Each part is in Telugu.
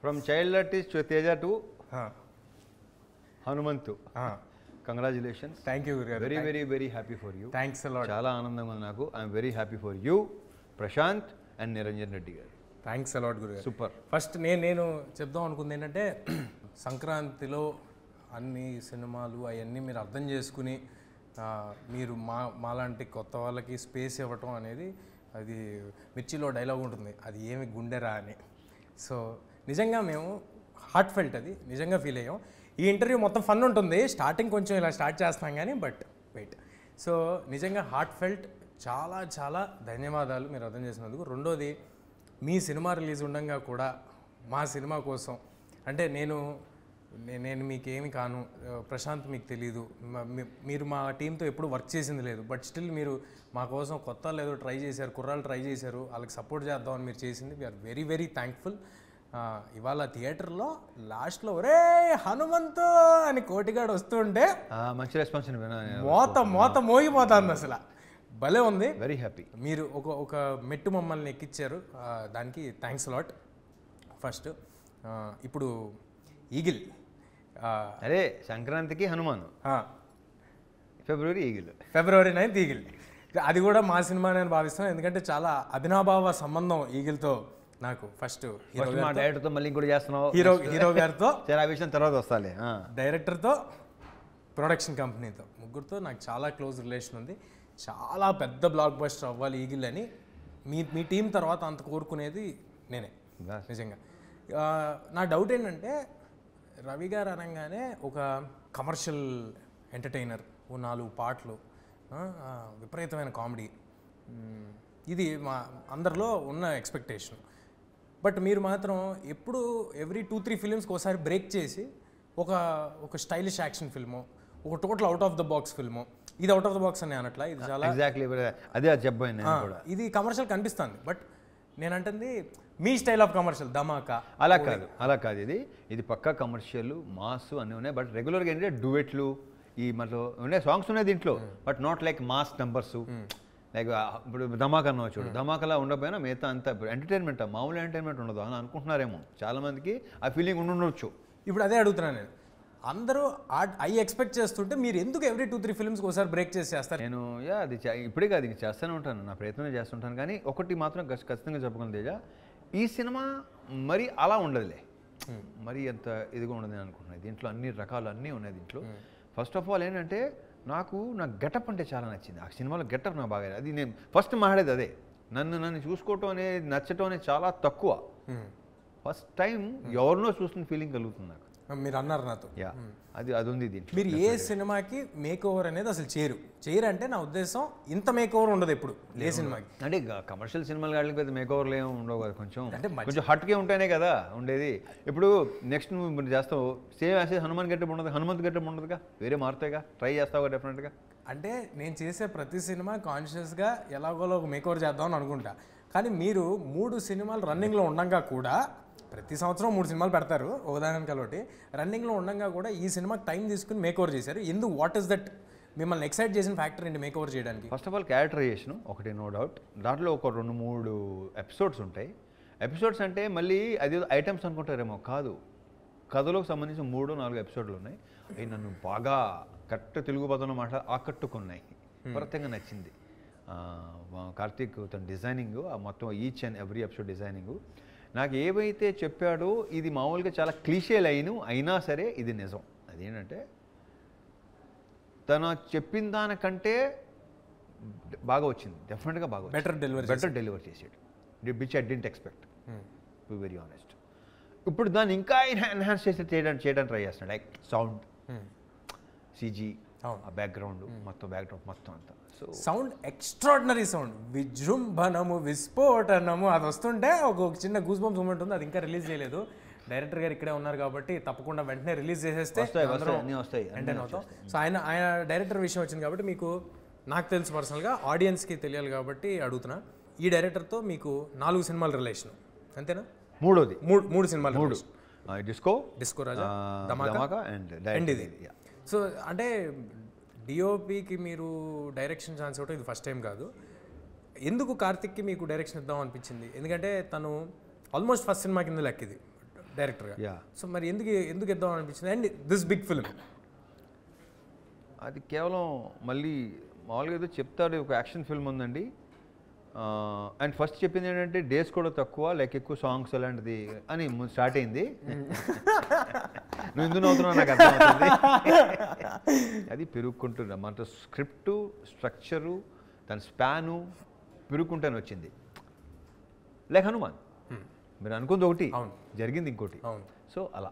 From child artist Teja to Hanumanthu. Congratulations. Thank you గురుగారు. Very very very happy for you. Thanks a lot. చాలా ఆనందంగా ఉంది నాకు. I'm very happy for you Prashanth and Niranjan Reddy garu. Thanks a lot గురుగారు. సూపర్. ఫస్ట్ నేను చెప్దాం అనుకుంది ఏంటంటే సంక్రాంతిలో అన్ని సినిమాలు అవన్నీ మీరు అర్థం చేసుకుని మీరు మాలాంటి కొత్త వాళ్ళకి స్పేస్ ఇవ్వటం అనేది, అది మిర్చిలో డైలాగ్ ఉంటుంది, అది ఏమి గుండెరా అని. సో నిజంగా మేము హార్ట్ ఫెల్ట్, అది నిజంగా ఫీల్ అయ్యాం. ఈ ఇంటర్వ్యూ మొత్తం ఫన్ ఉంటుంది, స్టార్టింగ్ కొంచెం ఇలా స్టార్ట్ చేస్తాం కానీ బట్ వెయిట్. సో నిజంగా హార్ట్ ఫెల్ట్, చాలా చాలా ధన్యవాదాలు మీరు అర్థం చేసినందుకు. రెండోది, మీ సినిమా రిలీజ్ ఉండగా కూడా మా సినిమా కోసం, అంటే నేను మీకేమి కాను, ప్రశాంత్ మీకు తెలీదు, మీరు మా టీంతో ఎప్పుడు వర్క్ చేసింది లేదు, బట్ స్టిల్ మీరు మా కోసం కొత్త లేదో ట్రై చేశారు, కుర్రాళ్ళు ట్రై చేశారు, వాళ్ళకి సపోర్ట్ చేద్దామని మీరు చేసింది. We are very very thankful. ఇవాళ థియేటర్లో లాస్ట్లో ఒరే హనుమంతు అని కోటిగాడు వస్తుంటే మంచి రెస్పాన్స్ మోత మోగిపోతుంది, అసలు భలే ఉంది. Very happy. మీరు ఒక మెట్టు మమ్మల్ని ఎక్కించారు, దానికి థ్యాంక్స్ లాట్. ఫస్ట్ ఇప్పుడు ఈగిల్, అదే సంక్రాంతికి హనుమాన్, ఫిబ్రవరి 9th ఈగిల్. అది కూడా మా సినిమా నేను భావిస్తున్నాను, ఎందుకంటే చాలా అభినాభావ సంబంధం ఈగిల్తో నాకు. ఫస్ట్ డైరెక్టర్తో మళ్ళీ ఇంకోటి చేస్తున్నావు, హీరో గారితో విషయం తర్వాత వస్తాలే, డైరెక్టర్తో, ప్రొడక్షన్ కంపెనీతో, ముగ్గురితో నాకు చాలా క్లోజ్ రిలేషన్ ఉంది. చాలా పెద్ద బ్లాక్ బస్టర్ అవ్వాలి ఈగిల్ అని మీ టీం తర్వాత అంత కోరుకునేది నేనే నిజంగా. నా డౌట్ ఏంటంటే, రవి గారు అనగానే ఒక కమర్షియల్ ఎంటర్టైనర్, ఓ 4 పాటలు, విపరీతమైన కామెడీ, ఇది మా అందరిలో ఉన్న ఎక్స్పెక్టేషన్. బట్ మీరు మాత్రం ఎప్పుడు ఎవ్రీ 2-3 ఫిలిమ్స్కి ఒకసారి బ్రేక్ చేసి ఒక స్టైలిష్ యాక్షన్ ఫిల్ము, ఒక total out of the box film. ఇది అవుట్ ఆఫ్ ద బాక్స్ అని అనట్లా, ఇది చాలా ఎగ్జాక్ట్లీ అదే చెప్పాను నేను కూడా. ఇది కమర్షియల్ కనిపిస్తుంది, బట్ నేను అంటుంది మీ స్టైల్ ఆఫ్ కమర్షియల్ ధమాకా అలా కాదు. ఇది పక్కా కమర్షియల్ మాస్ అన్నీ ఉన్నాయి, బట్ రెగ్యులర్గా ఏంటంటే డ్యూయెట్లు ఈ మళ్ళీ ఉండే సాంగ్స్ ఉన్నాయి దీంట్లో, but not like mass numbers. Like ఇప్పుడు ధమాకా అన్న చూడు, ధమాకాలా ఉండకపోయినా మిగతా అంతా ఎంటర్టైన్మెంట్, మామూలు ఎంటర్టైన్మెంట్ ఉండదు అని అనుకుంటున్నారేమో చాలామందికి, ఆ ఫీలింగ్ ఉండొచ్చు. ఇప్పుడు అదే అడుగుతున్నాను నేను, అందరూ ఎక్స్పెక్ట్ చేస్తుంటే మీరు ఎందుకు ఎవ్రీ 2-3 ఫిల్మ్స్కి ఒకసారి బ్రేక్ చేసి చేస్తారు? నేను అది ఇప్పుడే కాదు, ఇంక చేస్తూనే ఉంటాను, నా ప్రయత్నం చేస్తుంటాను. కానీ ఒకటి మాత్రం ఖచ్చితంగా చెప్పగలను తేజ, ఈ సినిమా మరి అలా ఉండదులే, మరి అంత ఇదిగా ఉండదు నేను అనుకుంటున్నాను. దీంట్లో అన్ని రకాలు అన్నీ ఉన్నాయి దీంట్లో. ఫస్ట్ ఆఫ్ ఆల్ ఏంటంటే, నాకు గెటప్ అంటే చాలా నచ్చింది. ఆ సినిమాలో గెటప్ నాకు బాగా, అది నేను ఫస్ట్ మాట్లాడేది అదే. నన్ను చూసుకోవటం అనేది, నచ్చటం అనేది చాలా తక్కువ. ఫస్ట్ టైం ఎవరినో చూస్తున్న ఫీలింగ్ కలుగుతుంది నాకు. మీరు అన్నారు నాతో, అది ఉంది దీంట్లో. మీరు ఏ సినిమాకి మేక్ ఓవర్ అనేది అసలు చేయరు అంటే నా ఉద్దేశం, ఇంత మేక్ ఓవర్ ఉండదు ఎప్పుడు ఏ సినిమాకి. అంటే కమర్షియల్ సినిమాలు కావడానికి పెద్ద మేక్ ఓవర్లు ఏమి ఉండవు కదా, కొంచెం హట్కే ఉంటేనే కదా ఉండేది. ఇప్పుడు నెక్స్ట్ నువ్వు చేస్తావు సేమ్ యాజ్ హనుమాన్ గెటప్ ఉండదు, హనుమంత్ గెటప్ ఉండదుగా, వేరే మారుతాయిగా, ట్రై చేస్తావుగా డెఫినెట్గా. అంటే నేను చేసే ప్రతి సినిమా కాన్షియస్గా ఎలాగోలో ఒక మేక్ ఓవర్ చేద్దామని అనుకుంటా. కానీ మీరు 3 సినిమాలు రన్నింగ్లో ఉండగా కూడా, ప్రతి సంవత్సరం 3 సినిమాలు పెడతారు ఉదాహరణకి, కాబట్టి రన్నింగ్లో ఉండగా కూడా ఈ సినిమాకి టైం తీసుకుని మేక్ ఓవర్ చేశారు. ఎందుకు, వాట్ ఈస్ దట్ మిమ్మల్ని ఎక్సైట్ చేసిన ఫ్యాక్టర్ ఏంటి మేక్ ఓవర్ చేయడానికి? ఫస్ట్ ఆఫ్ ఆల్ క్యారెక్టరైజేషన్ ఒకటి, నో డౌట్. దాంట్లో ఒక 2-3 ఎపిసోడ్స్ ఉంటాయి. ఎపిసోడ్స్ అంటే మళ్ళీ అది ఐటమ్స్ అనుకుంటారేమో, కాదు, కథలోకి సంబంధించిన 3-4 ఎపిసోడ్లు ఉన్నాయి. అవి నన్ను బాగా కరెక్ట్ తెలుగు పదంలో ఆకట్టుకున్నాయి, ప్రత్యేకంగా నచ్చింది. కార్తీక్ తన డిజైనింగ్, ఆ మొత్తం each and every episode designing నాకు ఏవైతే చెప్పాడో, ఇది మామూలుగా చాలా క్లీషే లైన్ అయినా సరే ఇది నిజం. అదేంటంటే, తను చెప్పిన దానికంటే బాగా వచ్చింది, డెఫినెట్గా బాగా, బెటర్ డెలివర్ చేసాడు, which I didn't expect, to very honest. ఇప్పుడు దాన్ని ఇంకా ఎన్హాన్స్ చేయడానికి ట్రై చేస్తున్నాడు. లైక్ సౌండ్, సిజీ, ఆ బ్యాక్గ్రౌండ్ మొత్తం అంతా. సో సౌండ్ ఎక్స్ట్రాడినరీ సౌండ్, విజృంభణము, విస్ఫోటనము, అది వస్తుంటే ఒక చిన్న గూస్ బంప్స్ మూమెంట్ ఉంది. అది ఇంకా రిలీజ్ చేయలేదు, డైరెక్టర్ గారు ఇక్కడే ఉన్నారు కాబట్టి తప్పకుండా వెంటనే రిలీజ్ చేసేస్తే ఎంటర్టైన్ అవుతాం. సో ఆయన డైరెక్టర్ విషయం వచ్చింది కాబట్టి, మీకు నాకు తెలుసు పర్సనల్గా, ఆడియన్స్కి తెలియాలి కాబట్టి అడుగుతున్నా. ఈ డైరెక్టర్తో మీకు 4 సినిమాల రిలేషన్, అంతేనా? మూడోది, 3 సినిమాలు, డిస్కో రాజా, ధమాకా అండ్ ఇది. సో అంటే డిఓపికి మీరు డైరెక్షన్ ఛాన్స్ ఇవ్వటం ఇది ఫస్ట్ టైం కాదు. ఎందుకు కార్తిక్కి మీకు డైరెక్షన్ ఇద్దాం అనిపించింది? ఎందుకంటే తను ఆల్మోస్ట్ ఫస్ట్ సినిమా కింద లెక్క ఇది, డైరెక్టర్గా. యా, సో మరి ఎందుకు ఇద్దాం అనిపించింది అండ్ దిస్ బిగ్ ఫిల్మ్? అది కేవలం మళ్ళీ మామూలుగా ఏదో చెప్తాడు, ఒక యాక్షన్ ఫిల్మ్ ఉందండి. అండ్ ఫస్ట్ చెప్పింది ఏంటంటే డేస్ కూడా తక్కువ, లైక్ ఎక్కువ సాంగ్స్ అలాంటిది అని స్టార్ట్ అయింది. నువ్వు ఎందుకు నవ్వుతున్నావు నాకు అర్థమవుతుంది. అది పెరుగుకుంటున్నా మన స్క్రిప్టు, స్ట్రక్చరు, దాని స్పాను పెరుగుకుంటానే వచ్చింది. లైక్ హనుమాన్, మీరు అనుకుంది ఒకటి, జరిగింది ఇంకోటి. సో అలా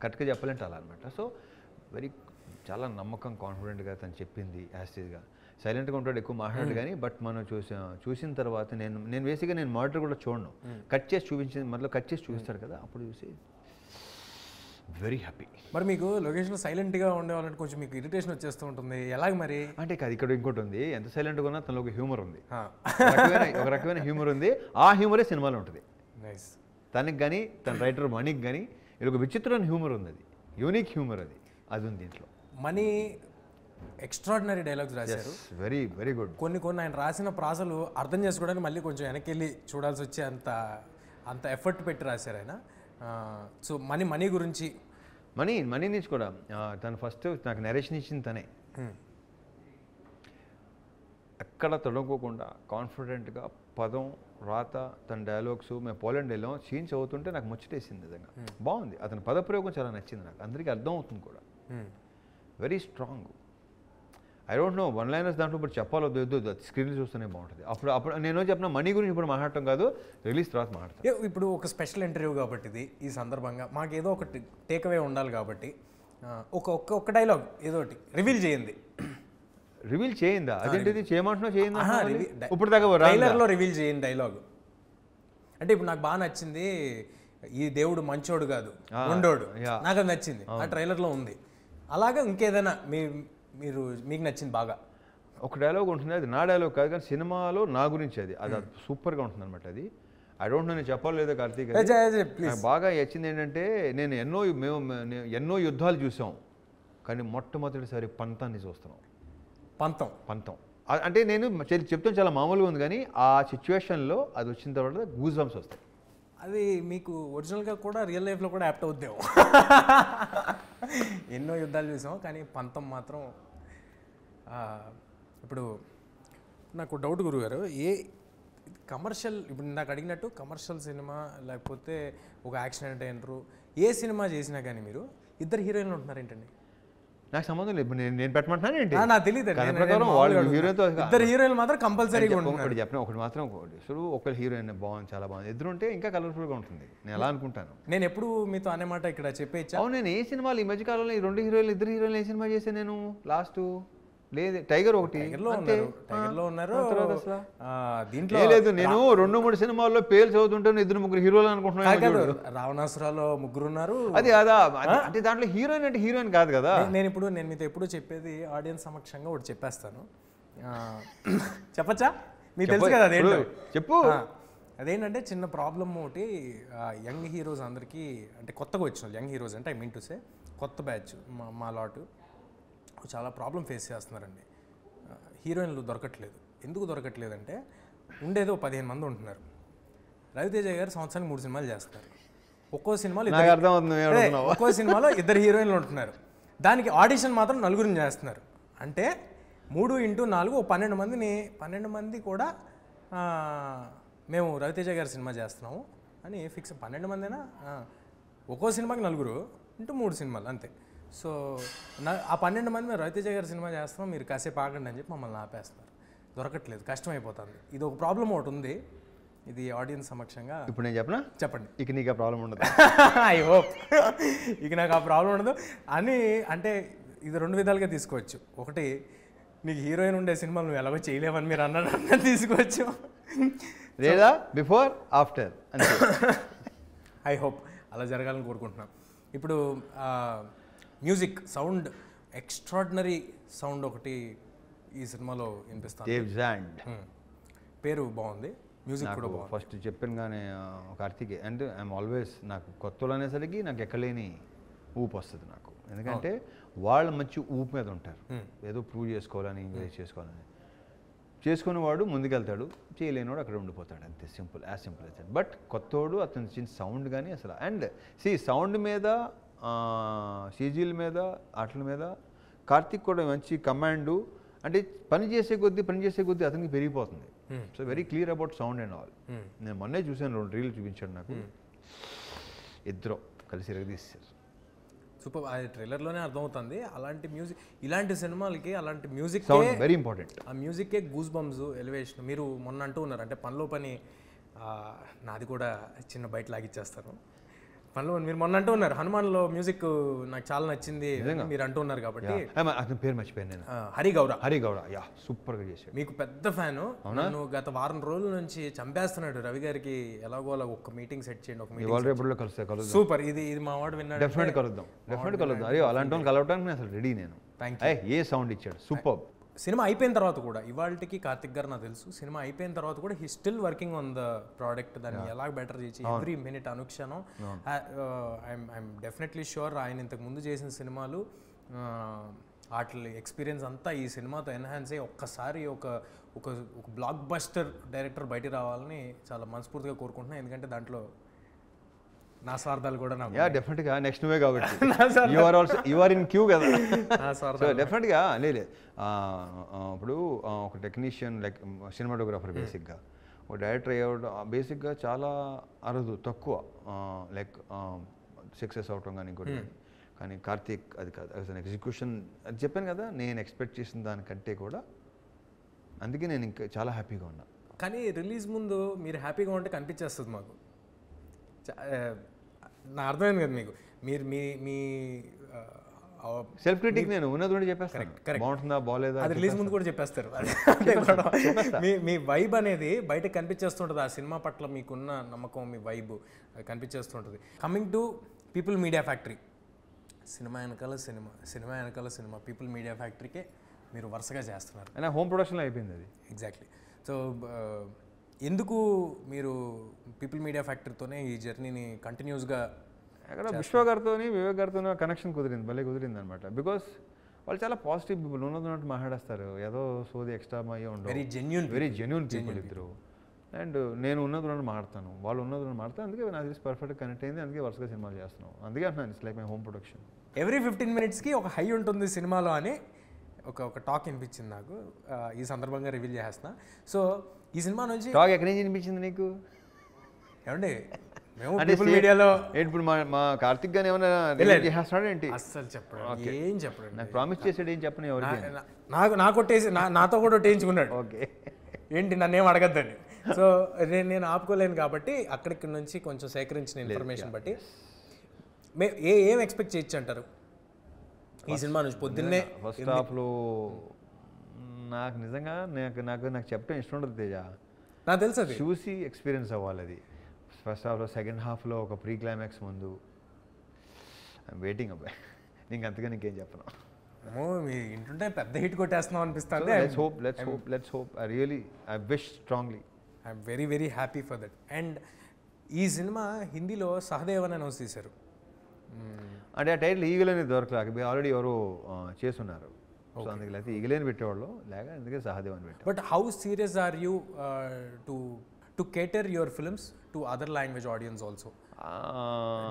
కరెక్ట్గా చెప్పాలంటే అలా అనమాట. సో వెరీ చాలా నమ్మకం, కాన్ఫిడెంట్గా తను చెప్పింది యాస్టీజ్గా. సైలెంట్గా ఉంటాడు, ఎక్కువ మాట్లాడు కానీ, బట్ మనం చూసిన తర్వాత నేను బేసిక్గా నేను మానిటర్ కూడా చూడను, కట్ చేసి చూపించింది, మళ్ళీ కట్ చేసి చూపిస్తాడు కదా, అప్పుడు చూసి వెరీ హ్యాపీ. మరి మీకు లొకేషన్లో సైలెంట్గా ఉండేవాళ్ళంటే కొంచెం మీకు ఇరిటేషన్ వచ్చేస్తూ ఉంటుంది, ఎలాగ మరి? అంటే కాదు, ఇక్కడ ఇంకోటి ఉంది, ఎంత సైలెంట్గా ఉన్నా తనలో ఒక హ్యూమర్ ఉంది, ఒక రకమైన హ్యూమర్ ఉంది. ఆ హ్యూమరే సినిమాలో ఉంటుంది. నైస్. తనకి కానీ తన రైటర్ మనీకి కానీ ఇది ఒక విచిత్రమైన హ్యూమర్ ఉంది, అది యూనిక్ హ్యూమర్, అది ఉంది దీంట్లో. మనీ ఎక్స్ట్రాడినరీ డైలాగ్స్ రాశారు, వెరీ వెరీ గుడ్. కొన్ని ఆయన రాసిన ప్రాసలు అర్థం చేసుకోవడానికి మళ్ళీ కొంచెం వెనక్కి వెళ్ళి చూడాల్సి వచ్చే అంత ఎఫర్ట్ పెట్టి రాశారు ఆయన. సో మనీ గురించి, మనీ నుంచి కూడా తను ఫస్ట్ నాకు నరేషన్ ఇచ్చింది తనే. ఎక్కడ తొడగకుండా కాన్ఫిడెంట్గా పదం రాత తన డైలాగ్స్. మేము పోలాండ్ వెళ్ళాం, సీన్స్ అవుతుంటే నాకు ముచ్చటేసింది నిజంగా, బాగుంది. అతని పదప్రయోగం చాలా నచ్చింది నాకు, అందరికీ అర్థం అవుతుంది కూడా, very strong. I don't know one liners దాంట్లో ఇప్పుడు చెప్పాలో వద్దు, స్క్రీన్లో చూస్తూనే బాగుంటుంది. అప్పుడు నేను చెప్పిన మనీ గురించి ఇప్పుడు మాట్లాడటం కాదు, రిలీజ్ తర్వాత మాట్లాడతాను. ఇప్పుడు ఒక స్పెషల్ ఇంటర్వ్యూ కాబట్టి ఇది, ఈ సందర్భంగా మాకు ఏదో ఒకటి టేక్అవే ఉండాలి కాబట్టి ఒక డైలాగ్ ఏదో ఒకటి రివీల్ చేయండి. రివీల్ చేయిందా? అదేంటిది చేయమంటున్నా చేయిందా? ఇప్పుడు దాకా ట్రైలర్లో రివీల్ చేయండి డైలాగ్. అంటే ఇప్పుడు నాకు బాగా నచ్చింది, ఈ దేవుడు మంచోడు కాదు ఉండోడు, నాకు అది నచ్చింది, ఆ ట్రైలర్లో ఉంది. అలాగా ఇంకేదైనా మీకు నచ్చింది బాగా? ఒక డైలాగ్ ఉంటుంది, అది నా డైలాగ్ కాదు కానీ సినిమాలో నా గురించి, అది సూపర్గా ఉంటుంది అనమాట. అది ఐ డోంట్ నో, నేను చెప్పాలి లేదో కార్తీక్, నాకు బాగా నచ్చింది ఏంటంటే, మేము ఎన్నో యుద్ధాలు చూసాం కానీ మొట్టమొదటిసారి పంతాన్ని చూస్తున్నాం. పంతం అంటే నేను చెప్తాను చాలా మామూలుగా ఉంది కానీ ఆ సిచ్యువేషన్లో అది వచ్చిన తర్వాత గూస్ బంప్స్ వస్తాయి. అది మీకు ఒరిజినల్గా కూడా రియల్ లైఫ్లో కూడా యాప్ట్ అవుద్దేమో. ఎన్నో యుద్ధాలు చూసాం కానీ పంతం మాత్రం. ఇప్పుడు నాకు డౌట్ గురుగారు, ఏ కమర్షియల్, ఇప్పుడు నాకు అడిగినట్టు కమర్షియల్ సినిమా లేకపోతే ఒక యాక్షన్ ఎంటర్టైనరు ఏ సినిమా చేసినా కానీ మీరు ఇద్దరు హీరోయిన్లు ఉంటున్నారు ఏంటండి? నాకు సంబంధం లేదు, నేను పెట్టమంటున్నాను ఏంటి నాకు తెలియదు. ఇద్దరు హీరోయిన్లు మాత్రం కంపల్సరీగా ఒకటి చెప్పిన, ఒకటి మాత్రం ఒకరు హీరోయిన్ బాగుంది, చాలా బాగుంది, ఇద్దరు ఉంటే ఇంకా కలర్ఫుల్గా ఉంటుంది, నేను ఎలా అనుకుంటాను. నేను ఎప్పుడు మీతో అనే మాట ఇక్కడ చెప్పేచ్చా? అవును, నేను ఏ సినిమాలు ఈ మధ్యకాలంలో ఈ రెండు హీరోయిన్లు ఇద్దరు హీరోయిన్లు ఏ సినిమా చేశాను నేను లాస్ట్? లేదు, టైగర్ ఒకటి, దీంట్లో లేదు. నేను 2-3 సినిమాల్లో పేరు చదువుతుంటాను, 2-3 హీరోలు అనుకుంటున్నాను. రావణాసురాలో 3 ఉన్నారు, అది అదా అంటే దాంట్లో హీరోయిన్ అంటే హీరోయిన్ కాదు కదా. నేను మీతో ఎప్పుడు చెప్పేది ఆడియన్స్ సమక్షంగా ఒకటి చెప్పేస్తాను, చెప్పచ్చా? మీకు తెలుసు కదా అదేంటో, చెప్పు. అదేంటంటే చిన్న ప్రాబ్లమ్ ఒకటి, యంగ్ హీరోస్ అందరికీ, అంటే కొత్తగా వచ్చిన యంగ్ హీరోస్ అంటే ఐ మీన్ టు సే కొత్త బ్యాచ్ మా లాటు చాలా ప్రాబ్లం ఫేస్ చేస్తున్నారండి. హీరోయిన్లు దొరకట్లేదు. ఎందుకు దొరకట్లేదంటే ఉండేదో 15 మంది ఉంటున్నారు. రవితేజ గారు సంవత్సరానికి 3 సినిమాలు చేస్తారు. ఒక్కో సినిమాలో 2 హీరోయిన్లు ఉంటున్నారు. దానికి ఆడిషన్ మాత్రం 4 చేస్తున్నారు. అంటే 3x4 12 మంది కూడా మేము రవితేజ గారి సినిమా చేస్తున్నాము అని ఫిక్స్. 12 మందినా, ఒక్కో సినిమాకి 4 ఇంటూ 3 సినిమాలు అంతే. సో ఆ 12 మంది మేము రవితేజ గారి సినిమా చేస్తున్నాం, మీరు కాసేపు ఆగండి అని చెప్పి మమ్మల్ని ఆపేస్తున్నారు. దొరకట్లేదు, కష్టమైపోతుంది. ఇది ఒక ప్రాబ్లం ఒకటి ఉంది, ఇది ఆడియన్స్ సమక్షంగా ఇప్పుడు నేను చెప్పండి. ఇక నీకు ఆ ప్రాబ్లం ఉండదు. ఐ హోప్ ఇక నాకు ఆ ప్రాబ్లం ఉండదు అని. అంటే ఇది 2 విధాలుగా తీసుకోవచ్చు. ఒకటి, నీకు హీరోయిన్ ఉండే సినిమాలు నువ్వు ఎలాగో చేయలేవని మీరు అన్న తీసుకోవచ్చు, లేదా బిఫోర్ ఆఫ్టర్. ఐ హోప్ అలా జరగాలని కోరుకుంటున్నాం. ఇప్పుడు మ్యూజిక్ సౌండ్, ఎక్స్ట్రాడినరీ సౌండ్ ఒకటి ఈ సినిమాలో వినిపిస్తాను. పేరు బాగుంది, మ్యూజిక్ కూడా బాగుంది. ఫస్ట్ చెప్పాను కానీ కార్తీక్, అండ్ ఐఎమ్ ఆల్వేస్, నాకు కొత్తలు అనేసరికి నాకు ఎక్కలేని ఊపు వస్తుంది నాకు. ఎందుకంటే వాళ్ళు మంచి ఊపు మీద ఉంటారు, ఏదో ప్రూవ్ చేసుకోవాలని, ఎంకరేజ్ చేసుకోవాలని. చేసుకునేవాడు ముందుకెళ్తాడు, చేయలేనివాడు అక్కడ ఉండిపోతాడు, అంతే. Simple, as simple as that. But కొత్తోడు అతను చిన్న సౌండ్ కానీ అసలు, అండ్ సౌండ్ మీద, సీజీల మీద, వాటి మీద కార్తిక్ కూడా మంచి కమాండు. అంటే పని చేసే కొద్దీ అతనికి పెరిగిపోతుంది. So very clear about sound and all. నేను మొన్నే చూసాను, 2 రీల్ చూపించాడు నాకు. ఇద్దరు కలిసి ఎరగదీశారు. సూపర్. అది ట్రైలర్లోనే అర్థమవుతుంది. అలాంటి మ్యూజిక్, ఇలాంటి సినిమాలకి అలాంటి మ్యూజిక్, సౌండ్ వెరీ ఇంపార్టెంట్. ఆ మ్యూజిక్కే గూస్ బంప్స్, ఎలివేషన్. మీరు మొన్న అంటూ ఉన్నారు, అంటే పనిలో పని, నాది కూడా చిన్న బయట లాగిచ్చేస్తాను. పనిలో మీరు మొన్న అంటూ ఉన్నారు, హనుమాన్లో మ్యూజిక్ నాకు చాలా నచ్చింది మీరు అంటూ ఉన్నారు కాబట్టి. అతని పేరు మర్చిపోయాను నేను. హరి గౌడ, యా, సూపర్గా చేశాడు. మీకు పెద్ద ఫ్యాను. నన్ను గత వారం రోజుల నుంచి చంపేస్తున్నాడు. రవి గారికి ఎలాగో అలా ఒక మీటింగ్ సెట్ చేయండి, ఒక మీటింగ్. రేపటిలో కలుద్దాం. సూపర్. ఇది మా వాడు విన్నాడు. డెఫినెట్ కలుద్దాం. అయ్యో, అలాంటి వాళ్ళు కలవడానికి నేను అసలు రెడీ. నేను ఏ సౌండ్ ఇచ్చాడు, సూపర్. సినిమా అయిపోయిన తర్వాత కూడా, ఇవాళకి కార్తిక్ గారు నాకు తెలుసు, సినిమా అయిపోయిన తర్వాత కూడా he still working on the product. దాన్ని ఎలా బెటర్ చేసి every minute Anukshanam. I'm definitely sure ఆయన ఇంతకు ముందు చేసిన సినిమాలు వాటి ఎక్స్పీరియన్స్ అంతా ఈ సినిమాతో ఎన్హాన్స్ అయ్యి ఒక్కసారి ఒక ఒక బ్లాక్ బస్టర్ డైరెక్టర్ బయట రావాలని చాలా మనస్ఫూర్తిగా కోరుకుంటున్నాను. ఎందుకంటే దాంట్లో నా స్వార్థాలు కూడా నాకు. డెఫినెట్గా నెక్స్ట్ నువ్వే కాబట్టి యు ఆర్ ఇన్ క్యూ కదా. సో డెఫినెట్గా లేదు. ఇప్పుడు ఒక టెక్నీషియన్, లైక్ సినిమాటోగ్రాఫర్, బేసిక్గా ఒక డైరెక్టర్ అయ్యేవాడు బేసిక్గా చాలా అరుదు, తక్కువ, లైక్ సక్సెస్ అవటం కానీ ఇంకోటి. కానీ కార్తీక్ అది కాదు, అది ఎగ్జిక్యూషన్. అది చెప్పాను కదా, నేను ఎక్స్పెక్ట్ చేసిన దానికంటే కూడా. అందుకే నేను ఇంకా చాలా హ్యాపీగా ఉన్నా. కానీ రిలీజ్ ముందు మీరు హ్యాపీగా ఉంటే కనిపించేస్తుంది మాకు. నా అర్థమైంది కదా మీకు. మీరు మీ సెల్ఫ్ క్రిటిక్ నేను ఉన్నది చెప్పేస్తాను, బాగుంటుందా బాగోలేదా అది రిలీజ్ ముందు కూడా చెప్పేస్తారు. మీ వైబ్ అనేది బయటకు కనిపించేస్తుంటుంది. ఆ సినిమా పట్ల మీకున్న నమ్మకం, మీ వైబ్ కనిపించేస్తుంటుంది. Coming to People Media Factory, cinema వెనకాల సినిమా పీపుల్ మీడియా ఫ్యాక్టరీకే మీరు వరుసగా చేస్తున్నారు. అయినా హోమ్ ప్రొడక్షన్లో అయిపోయింది అది. ఎగ్జాక్ట్లీ. సో ఎందుకు మీరు పీపుల్ మీడియా ఫ్యాక్టరీతోనే ఈ జర్నీని కంటిన్యూస్గా? అక్కడ విశ్వ గారితో, వివేక్ గారితో కనెక్షన్ భలే కుదిరింది అనమాట. బికాస్ వాళ్ళు చాలా పాజిటివ్ పీపుల్, ఉన్నట్టు మాట్లాడేస్తారు, ఏదో సోది ఎక్స్ట్రా అయ్యే ఉండవు. వెరీ జెన్యూన్ పీపుల్ ఇద్దరు. అండ్ నేను ఉన్నట్టు మాడతాను, వాళ్ళు ఉన్నట్టు మాడతాను. అందుకే నాకు తెలిసి పర్ఫెక్ట్గా కనెక్ట్ అయింది. అందుకే వరుసగా సినిమాలు చేస్తున్నాం. అందుకే అంటున్నాను, it's like my home production. Every 15 minutesకి ఒక హై ఉంటుంది సినిమాలో అని ఒక టాక్ వినిపించింది నాకు. ఈ సందర్భంగా రివీల్ చేస్తున్నా. సో ఈ సినిమా నుంచి టాక్ ఎక్కడి నుంచి వినిపించింది నీకు? ఏమండి, మేము పీపుల్ మీడియాలో ఇప్పుడు మా కార్తిక్ గాని ఏమైనా చేస్తున్నాడు ఏంటి? అస్సలు చెప్పడం, ఏం చెప్పడం. నాకు ప్రామిస్ చేసాడు, ఏం చెప్పను ఎవరికి. నాకు కొట్టేసి నాతో కూడా కొట్టేయించుకున్నాడు. ఓకే, ఏంటి నన్ను ఏం అడగద్దని. సో నేను ఆపుకోలేను కాబట్టి అక్కడికి నుంచి కొంచెం సేకరించిన ఇన్ఫర్మేషన్ బట్టి ఏం ఎక్స్పెక్ట్ చేయొచ్చు అంటారు ఈ సినిమా నుంచి? పొద్దున్నే ఫస్ట్ హాఫ్లో నాకు నిజంగా నాకు చెప్పడం ఇష్టం ఉండదు తేజ. నాకు తెలుసు, అది చూసి ఎక్స్పీరియన్స్ అవ్వాలి. అది ఫస్ట్ హాఫ్లో, సెకండ్ హాఫ్లో ఒక ప్రీ క్లైమాక్స్ ముందు ఐఎమ్ వెయిటింగ్ అబ్బాయి. ఇంకంతగా నీకేం చెప్పను. మీ ఇంటుంటే పెద్ద హిట్ కొట్టేస్తున్నాం అనిపిస్తుంది. Let's hope. I wish strongly. I'm very very happy for that. And ఈ సినిమా హిందీలో సహదేవ్ అని అనౌన్స్ చేశారు. అంటే ఆ టైటిల్ ఈగల్ అనేది దొరకలేక ఆల్రెడీ ఎవరో చేస్తున్నారు. సో అందుకే లేకపోతే ఈగలేని పెట్టేవాళ్ళు, లేక అందుకే సహదేవ్ అని పెట్టారు. But how serious are you to cater your films to other language audience also?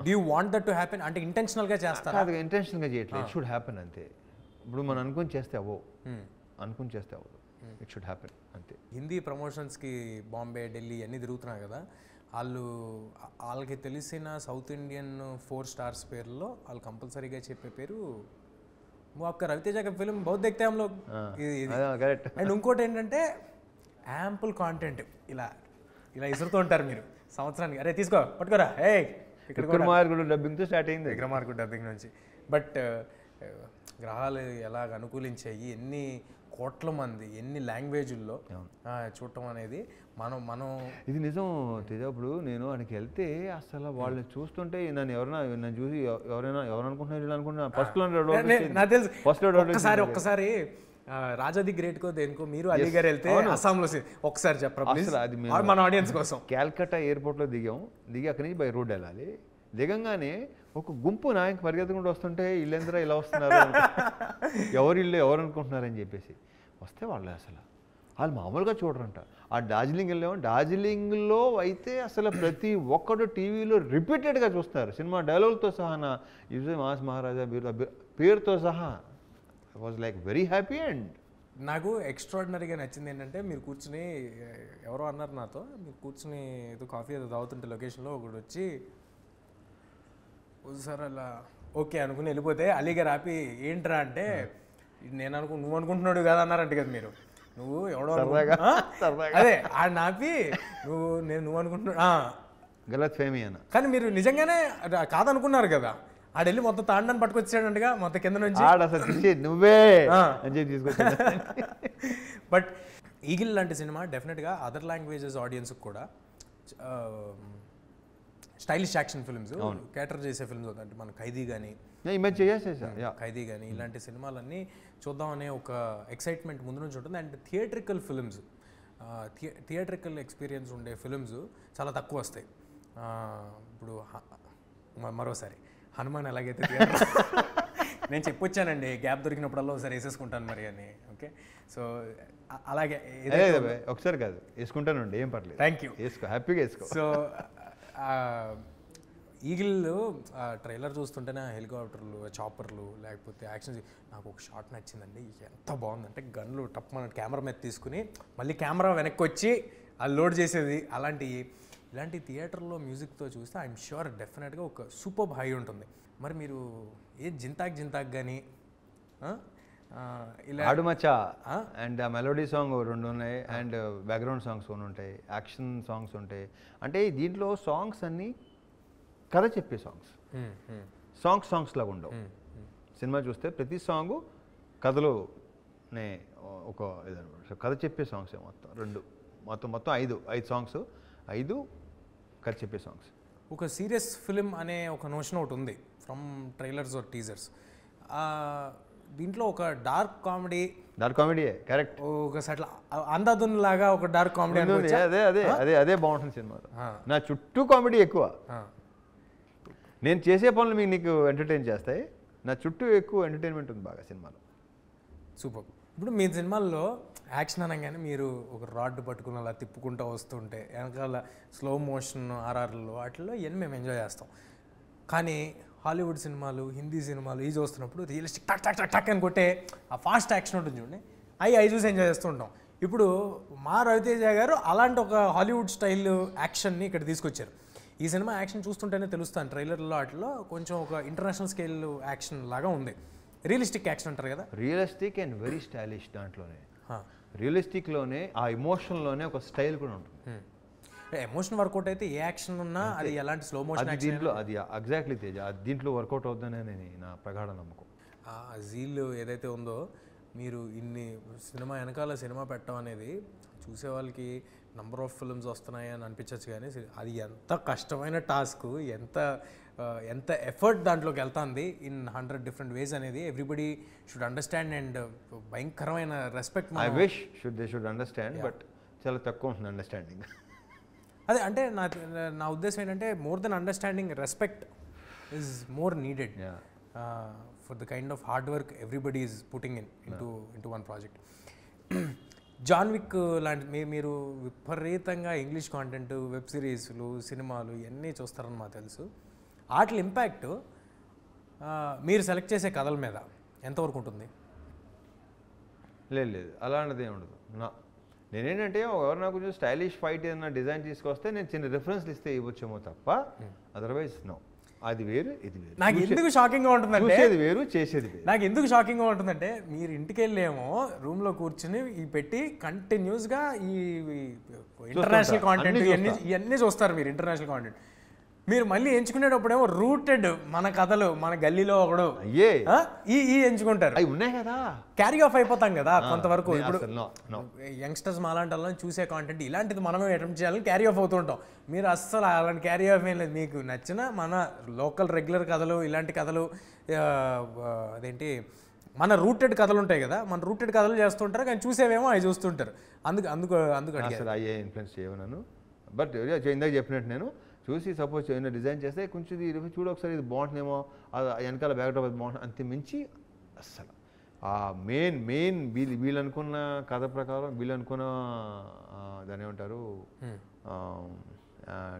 Do you want that to happen? అంటే ఇంటెన్షనల్గా చేస్తారా? అది ఇంటెన్షనల్గా చేయట్లేదు, ఇట్ షుడ్ హ్యాపెన్ అంతే. ఇప్పుడు మనం అనుకుని చేస్తే అవ్వదు, ఇట్ షుడ్ హ్యాపెన్ అంతే. హిందీ ప్రమోషన్స్కి బాంబే, ఢిల్లీ అన్నీ తిరుగుతున్నాయి కదా, వాళ్ళకి తెలిసిన సౌత్ ఇండియన్ 4 stars పేర్లలో వాళ్ళు కంపల్సరీగా చెప్పే పేరు ఒక్క రవితేజ ఫిల్మ్ బహుత్ దేఖ్తే హమ్ లోగ్. అండ్ ఇంకోటి ఏంటంటే యాంపుల్ కాంటెంట్ ఇలా ఇసురుతూ ఉంటారు మీరు సంవత్సరానికి. అరే తీసుకో, పట్టుకోరా, విక్రమార్కుడు డబ్బింగ్తో స్టార్ట్ అయింది. విక్రమార్కుడు డబ్బింగ్ నుంచి. బట్ గ్రహాలు ఎలాగ అనుకూలించాయి, ఎన్ని కోట్ల మంది ఎన్ని లాంగ్వేజ్ల్లో చూడటం అనేది మనం ఇది నిజం తేజ. ఇప్పుడు నేను అక్కడికి వెళ్తే అసలు వాళ్ళని చూస్తుంటే నన్ను చూసి ఎవరు అనుకుంటున్నారు ఒక్కసారి రాజా ది గ్రేట్ కో దేనికో మీరు అలీ గారు వెళ్తే అస్సాంలో ఒకసారి చెప్పరా మన ఆడియన్స్ కోసం. క్యాల్కటా ఎయిర్పోర్ట్లో దిగి అక్కడి నుంచి బై రోడ్ వెళ్ళాలి. దిగంగానే ఒక గుంపు నాయకు పరిగెత్తకుండా వస్తుంటే ఇల్లేంద్రా ఇలా వస్తున్నారు, ఎవరు అనుకుంటున్నారని చెప్పేసి వస్తే వాళ్ళు అసలు వాళ్ళు మామూలుగా చూడరంట. ఆ డార్జిలింగ్ వెళ్ళాము, డార్జిలింగ్లో అయితే అసలు ప్రతి ఒక్కడు టీవీలో రిపీటెడ్గా చూస్తారు సినిమా డైలాగులతో సహా. నా యూజే మాస్ మహారాజా పేరుతో సహా. I was like very happy. And నాకు ఎక్స్ట్రాడినరీగా నచ్చింది ఏంటంటే మీరు కూర్చుని, ఎవరో అన్నారు నాతో, మీరు కూర్చుని ఏదో కాఫీ ఏదో తాగుతుంటే లొకేషన్లో ఒకటి వచ్చి సార్ అలా ఓకే అనుకుని వెళ్ళిపోతే అలీగారు ఆపి ఏంట్రా అంటే నువ్వు అనుకుంటున్నాడు కదా అన్నారంట కదా మీరు. నువ్వు ఎవడో అదే ఆడ ఆపి నువ్వు అనుకుంటున్నా గలత్ ఫేమీ అన్న. కానీ మీరు నిజంగానే కాదనుకున్నారు కదా. ఆడెళ్ళి మొత్తం తాండాన్ని పట్టుకొచ్చాడంటగా మొత్తం కింద నుంచి. నువ్వే అని చెప్పి తీసుకొచ్చాడు. బట్ ఈగిల్ లాంటి సినిమా డెఫినెట్గా అదర్ లాంగ్వేజెస్ ఆడియన్స్కి కూడా స్టైలిష్ యాక్షన్ ఫిల్మ్స్ క్యాటర్ చేసే ఫిల్మ్స్ అంటే మన ఖైదీ కానీ ఖైదీ కానీ ఇలాంటి సినిమాలన్నీ చూద్దామనే ఒక ఎక్సైట్మెంట్ ముందు నుంచి ఉంటుంది. And theatrical films, theatrical experience ఉండే ఫిల్మ్స్ చాలా తక్కువ వస్తాయి. ఇప్పుడు మరోసారి హనుమాన్ ఎలాగైతే నేను చెప్పొచ్చానండి, గ్యాప్ దొరికినప్పుడల్లా ఒకసారి వేసేసుకుంటాను మరి అని. ఓకే, సో అలాగే ఒకసారి కాదు వేసుకుంటానండి, ఏం పర్లేదు. థ్యాంక్ యూ, వేసుకో, హ్యాపీగా వేసుకో. సో ఈగిల్ ట్రైలర్ చూస్తుంటేనే హెలికాప్టర్లు, చాపర్లు, లేకపోతే యాక్షన్, నాకు ఒక షాట్ నచ్చిందండి. ఎంత బాగుందంటే గన్లు టప్ మన కెమెరా మీద తీసుకుని మళ్ళీ కెమెరా వెనక్కి వచ్చి అది లోడ్ చేసేది. ఇలాంటి థియేటర్లో మ్యూజిక్తో చూస్తే ఐఎమ్ ష్యూర్ డెఫినెట్గా ఒక సూపర్ హై ఉంటుంది. మరి మీరు ఏ జింతాక్ కానీ ఇలా ఆడుమచ్చా అండ్ ఆ మెలోడీ సాంగ్ 2 ఉన్నాయి, అండ్ బ్యాక్గ్రౌండ్ సాంగ్స్ 1 ఉంటాయి, యాక్షన్ సాంగ్స్ ఉంటాయి. అంటే దీంట్లో సాంగ్స్ అన్నీ కథ చెప్పే సాంగ్స్ లాగా ఉండవు. సినిమా చూస్తే ప్రతి సాంగు కథలోనే ఒక ఇదనమాట, కథ చెప్పే సాంగ్స్ మొత్తం 5 సాంగ్స్, 5 కథ చెప్పే సాంగ్స్. ఒక సీరియస్ ఫిలిం అనే ఒక నోషన్ ఒకటి ఉంది ఫ్రమ్ ట్రైలర్స్ ఆర్ టీజర్స్. దీంట్లో ఒక డార్క్ కామెడీ కరెక్ట్, ఒక సట్ల అందాదున్ లాగా ఒక డార్క్ కామెడీ. అదే బాగుంటుంది సినిమాలో. నా చుట్టూ కామెడీ ఎక్కువ, నేను చేసే పనులు నీకు ఎంటర్టైన్ చేస్తాయి, నా చుట్టూ ఎక్కువ ఎంటర్టైన్మెంట్ ఉంది బాగా సినిమాలో. సూపర్. ఇప్పుడు మీ సినిమాల్లో యాక్షన్ అనగానే మీరు ఒక రాడ్ పట్టుకుని అలా తిప్పుకుంటూ వస్తుంటే వెనకాల స్లో మోషన్ ఆర్ఆర్లో వాటిల్లో ఇవన్నీ మేము ఎంజాయ్ చేస్తాం. కానీ హాలీవుడ్ సినిమాలు, హిందీ సినిమాలు ఇవి చూస్తున్నప్పుడు రియలిస్టిక్ టక్ అని కొట్టే ఆ ఫాస్ట్ యాక్షన్ ఉంటుంది చూడండి, అవి చూసి ఎంజాయ్ చేస్తూ ఉంటాం. ఇప్పుడు మా రవితేజ గారు అలాంటి ఒక హాలీవుడ్ స్టైల్ యాక్షన్ని ఇక్కడ తీసుకొచ్చారు. ఈ సినిమా యాక్షన్ చూస్తుంటేనే తెలుస్తాను, ట్రైలర్లో వాటిలో కొంచెం ఒక ఇంటర్నేషనల్ స్కేల్ యాక్షన్ లాగా ఉంది. రియలిస్టిక్ యాక్షన్ అంటారు కదా, రియలిస్టిక్ అండ్ వెరీ స్టైలిష్. దాంట్లోనే రియలిస్టిక్లోనే ఆ ఎమోషన్లోనే ఒక స్టైల్ కూడా ఉంటుంది. ఎమోషన్ వర్కౌట్ అయితే ఏ యాక్షన్ ఉన్నా అది ఎలాంటి స్లో మోషన్ దీంట్లో అది ఎగ్జాక్ట్లీ తేజ, దీంట్లో వర్కౌట్ అవుతుందనే నా ప్రగాఢ నమ్మకం. ఆ జీల్ ఏదైతే ఉందో, మీరు ఇన్ని సినిమా వెనకాల సినిమా పెట్టడం అనేది చూసే వాళ్ళకి నంబర్ ఆఫ్ ఫిల్మ్స్ వస్తున్నాయి అని అనిపించవచ్చు, కానీ అది ఎంత కష్టమైన టాస్క్, ఎంత ఎఫర్ట్ దాంట్లోకి వెళ్తుంది ఇన్ 100 డిఫరెంట్ వేస్ అనేది ఎవ్రీబడి షుడ్ అండర్స్టాండ్. అండ్ భయంకరమైన respect. I wish they should understand, but చాలా తక్కువ ఉంటుంది అండర్స్టాండింగ్. అదే అంటే నా ఉద్దేశం ఏంటంటే more than understanding, respect is more needed for the kind of hard work everybody is putting into one project. John Wick లాంటి మీరు విపరీతంగా ఇంగ్లీష్ కాంటెంట్, వెబ్ సిరీస్లు, సినిమాలు ఇవన్నీ చూస్తారని మాకు తెలుసు. వాటి ఇంపాక్ట్ మీరు సెలెక్ట్ చేసే కథల మీద ఎంతవరకు ఉంటుంది? లేదు అలాంటిది ఉండదు. నేనేంటంటే ఎవరు నాకు కొంచెం స్టైలిష్ ఫైట్ ఏదైనా డిజైన్ తీసుకొస్తే నేను చిన్న రిఫరెన్స్లు ఇస్తే ఇవ్వచ్చేమో తప్ప, అదర్వైజ్ నో. అది వేరు, ఇది వేరు. నాకు ఎందుకు షాకింగ్గా ఉంటుందంటే, చూసేది వేరు, చేసేది వేరు. నాకు ఎందుకు షాకింగ్గా ఉంటుందంటే, మీరు ఇంటికి వెళ్ళేమో రూమ్లో కూర్చుని ఈ పెట్టి కంటిన్యూస్గా ఈ ఇంటర్నేషనల్ కాంటెంట్ ఇవన్నీ చూస్తారు మీరు, ఇంటర్నేషనల్ కాంటెంట్. మీరు మళ్ళీ ఎంచుకునేటప్పుడేమో రూటెడ్ మన కథలు, మన గల్లీలో ఒకడు ఈ ఎంచుకుంటారు. అవి ఉన్నాయి కదా, క్యారీ ఆఫ్ అయిపోతాం కదా కొంతవరకు. ఇప్పుడు యంగ్స్టర్స్ మాలాంటి వాళ్ళని చూసే కాంటెంట్ ఇలాంటిది మనమే అటెంప్ట్ చేయాలని క్యారీ ఆఫ్ అవుతుంటాం. మీరు అస్సలు అలాంటి క్యారీ ఆఫ్ ఏం లేదు. మీకు నచ్చిన మన లోకల్ రెగ్యులర్ కథలు, ఇలాంటి కథలు, అదేంటి మన రూటెడ్ కథలు ఉంటాయి కదా, మన రూటెడ్ కథలు చేస్తుంటారు, కానీ చూసేవేమో అవి చూస్తుంటారు. అందుకు అసలు అయ్యే ఇన్ఫ్లుయెన్స్ చేయమన్నాను. బట్ ఇందాక చెప్పినట్టు నేను చూసి సపోజ్ ఏమైనా డిజైన్ చేస్తే కొంచెం చూడు ఒకసారి ఇది బాగుంటుందేమో, వెనకాల బ్యాక్డ్రాప్ అది బాగుంటుంది, అంతే మించి అస్సలు ఆ మెయిన్ వీళ్ళు అనుకున్న కథ ప్రకారం వీళ్ళు అనుకున్న దాని ఏమంటారు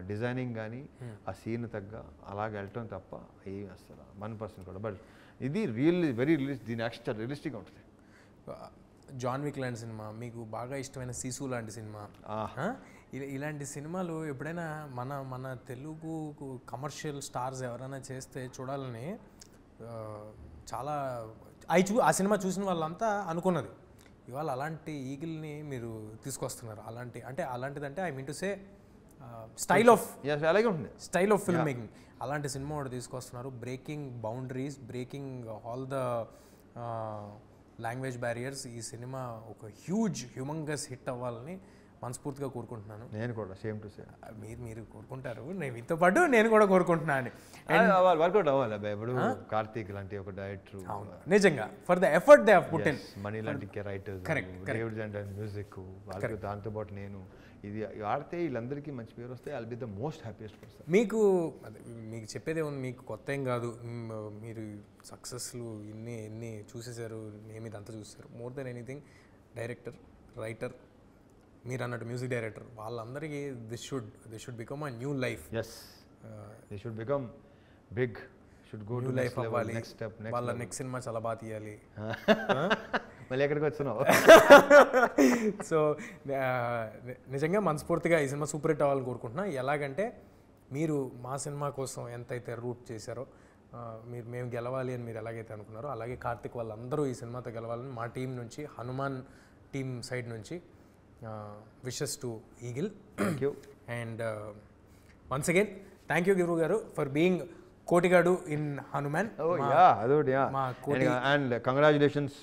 డిజైనింగ్ కానీ ఆ సీన్ తగ్గ అలాగ వెళ్ళటం తప్ప ఏం అసలు 1% కూడా. బట్ ఇది వెరీ దీని యాక్షన్ రియలిస్టిక్గా ఉంటుంది. జాన్ విక్ లాంటి సినిమా, మీకు బాగా ఇష్టమైన సీసు లాంటి సినిమా, ఇలాంటి సినిమాలు ఎప్పుడైనా మన తెలుగు కమర్షియల్ స్టార్స్ ఎవరైనా చేస్తే చూడాలని చాలా ఆ సినిమా చూసిన వాళ్ళంతా అనుకున్నది. ఇవాళ అలాంటి ఈగిల్ని మీరు తీసుకొస్తున్నారు. అలాంటిదంటే I mean to say style of film making, అలాంటి సినిమా ఒకటి తీసుకొస్తున్నారు. Breaking boundaries, breaking all the language barriers. ఈ సినిమా ఒక హ్యూజ్ హ్యూమంగస్ హిట్ అవ్వాలని మనస్ఫూర్తిగా కోరుకుంటున్నాను. నేను కూడా సేమ్ టు సేమ్. మీరు కోరుకుంటారు, మీతో పాటు నేను కూడా కోరుకుంటున్నాను. వర్కౌట్ అవ్వాలి. ఇప్పుడు కార్తీక్ లాంటి ఒక డైరెక్టర్ నిజంగా for the effort they have put in, money లాంటి రైటర్స్, డేవిడ్ అండ్ మ్యూజిక్, వాళ్ళకి దాంతో పాటు నేను ఇది ఆడితే వీళ్ళందరికీ మంచి పేరు వస్తే I'll be the most happiest person. మీకు చెప్పేదే ఉంది, మీకు కొత్త ఏం కాదు. మీరు సక్సెస్లు ఎన్ని చూసేసారు, నేను ఇదంతా చూసారు. More than anything director, writer, మీరు అన్నట్టు మ్యూజిక్ డైరెక్టర్, వాళ్ళందరికీ this should become a new life. They should become big, should go to life అవ్వాలి. వాళ్ళ నెక్స్ట్ సినిమా చాలా బాగా తీయాలి. మళ్ళీ ఎక్కడికి వచ్చినావు? సో నిజంగా మనస్ఫూర్తిగా ఈ సినిమా సూపర్ హిట్ అవ్వాలని కోరుకుంటున్నా. ఎలాగంటే మీరు మా సినిమా కోసం ఎంతైతే రూట్ చేశారో, మేము గెలవాలి అని మీరు ఎలాగైతే అనుకున్నారో, అలాగే కార్తిక్ వాళ్ళందరూ ఈ సినిమాతో గెలవాలని మా టీం నుంచి, హనుమాన్ టీం సైడ్ నుంచి wishes to Eagle. Thank you. And once again thank you గురు గారు ఫర్ బీయింగ్ కోటిగాడు ఇన్ హనుమాన్. మా Koti, and congratulations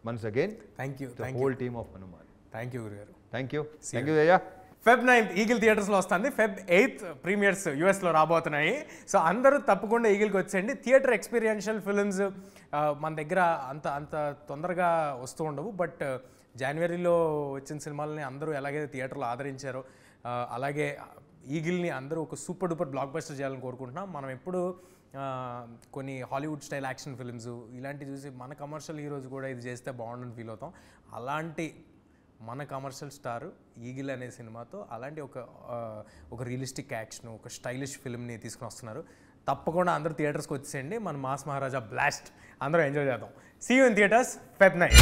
once again. Thank you. The whole team of Hanuman. Thank you Guru garu. Thank you Jaya. Feb 9th eagle థియేటర్స్లో వస్తుంది. Feb 8th ప్రీమియర్స్ యూఎస్లో రాబోతున్నాయి. సో అందరూ తప్పకుండా ఈగిల్కి వచ్చేయండి. థియేటర్ ఎక్స్పీరియన్షియల్ ఫిల్మ్స్ మన దగ్గర అంత తొందరగా వస్తూ ఉండవు. బట్ జనవరిలో వచ్చిన సినిమాలని అందరూ ఎలాగైతే థియేటర్లో ఆదరించారో, అలాగే ఈగిల్ని అందరూ ఒక సూపర్ డూపర్ బ్లాక్ బస్టర్ చేయాలని కోరుకుంటున్నాం. మనం ఎప్పుడు కొన్ని హాలీవుడ్ స్టైల్ యాక్షన్ ఫిల్మ్స్ ఇలాంటివి చూసి మన కమర్షియల్ హీరోస్ కూడా ఇది చేస్తే బాగుండని ఫీల్ అవుతాం. అలాంటి మన కమర్షియల్ స్టార్ ఈగిల్ అనే సినిమాతో అలాంటి ఒక రియలిస్టిక్ యాక్షన్, ఒక స్టైలిష్ ఫిల్మ్ని తీసుకుని వస్తున్నారు. తప్పకుండా అందరూ థియేటర్స్కి వచ్చేయండి. మన మాస్ మహారాజా బ్లాస్ట్ అందరూ ఎంజాయ్ చేద్దాం. See you in theatres Feb 9.